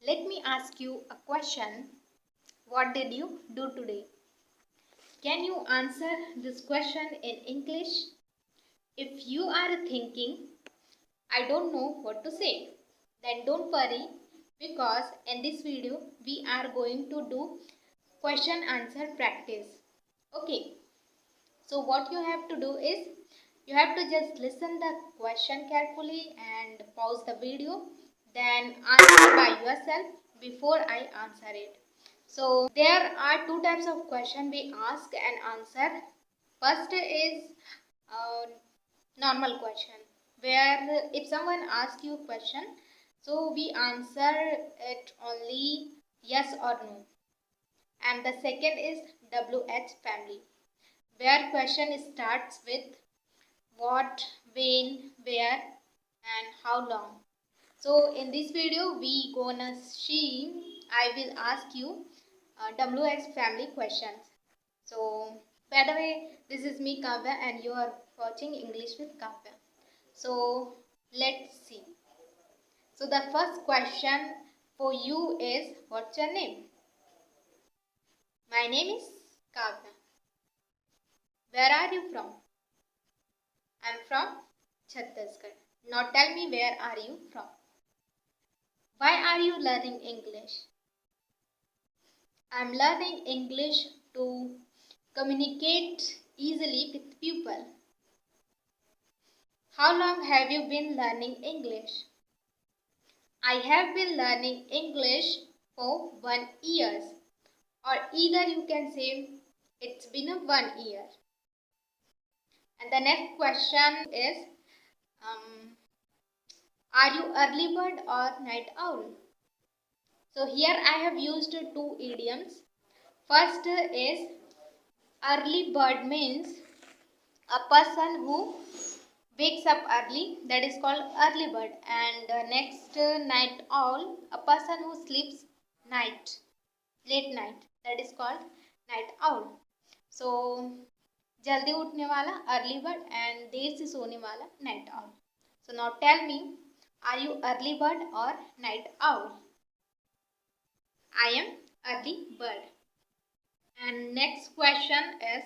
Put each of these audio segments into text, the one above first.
Let me ask you a question. What did you do today? Can you answer this question in English? If you are thinking, I don't know what to say, then don't worry because in this video we are going to do question answer practice. Okay, so what you have to do is you have to just listen the question carefully and pause the video, then answer by yourself before I answer it. So there are two types of question we ask and answer. First is normal question, where if someone asks you a question, so we answer it only yes or no. And the second is WH family, where question starts with what, when, where and how long. So in this video we gonna see, I will ask you WX family questions. So by the way, this is me Kavya and you are watching English with Kavya. So let's see. So the first question for you is, what's your name? My name is Kavya. Where are you from? I'm from Chhattisgarh. Now tell me, where are you from? Why are you learning English? I'm learning English to communicate easily with people. How long have you been learning English? I have been learning English for 1 year, or either you can say it's been a 1 year. And the next question is, are you early bird or night owl? So here I have used two idioms. First is early bird, means a person who wakes up early, that is called early bird. And next night owl, a person who sleeps late night, that is called night owl. So जल्दी उठने वाला early bird and there से सोने वाला night owl. So now tell me, are you early bird or night owl? I am early bird. And next question is,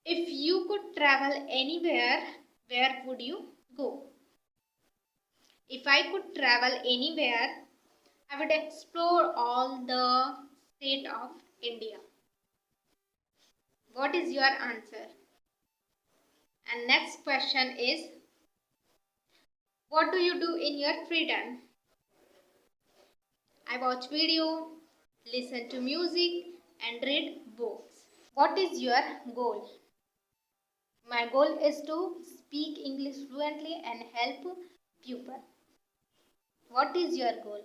if you could travel anywhere, where would you go? If I could travel anywhere, I would explore all the state of India. What is your answer? And next question is, what do you do in your free time? I watch video, listen to music and read books. What is your goal? My goal is to speak English fluently and help people. What is your goal?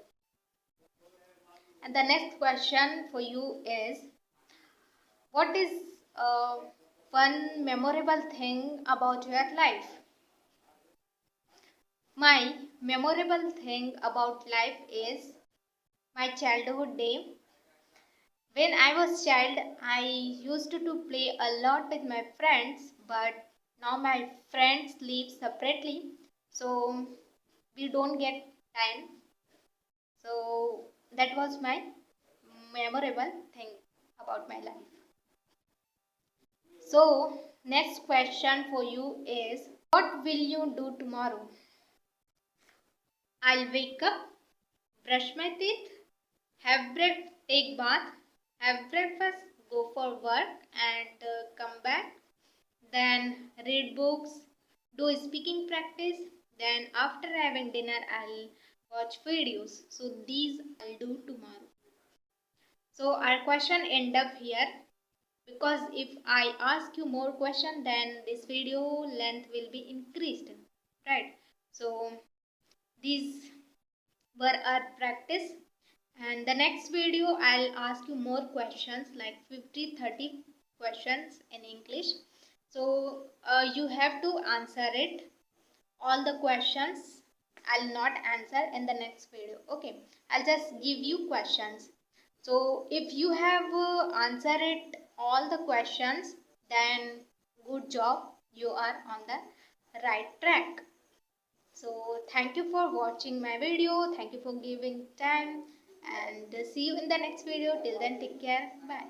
And the next question for you is, what is one memorable thing about your life? My memorable thing about life is my childhood day. When I was child, I used to play a lot with my friends, but now my friends live separately, so we don't get time. So that was my memorable thing about my life. So next question for you is, what will you do tomorrow? I'll wake up, brush my teeth, take bath, have breakfast, go for work and come back, then read books, do speaking practice, then after having dinner I'll watch videos. So these I'll do tomorrow. So our question end up here, because if I ask you more question, then this video length will be increased, right? So these were our practice, and the next video I'll ask you more questions, like 50-30 questions in English. So you have to answer it. All the questions I'll not answer in the next video. Okay, I'll just give you questions. So if you have answered it all the questions, then good job, you are on the right track. So thank you for watching my video. Thank you for giving time, and see you in the next video. Till then, take care. Bye.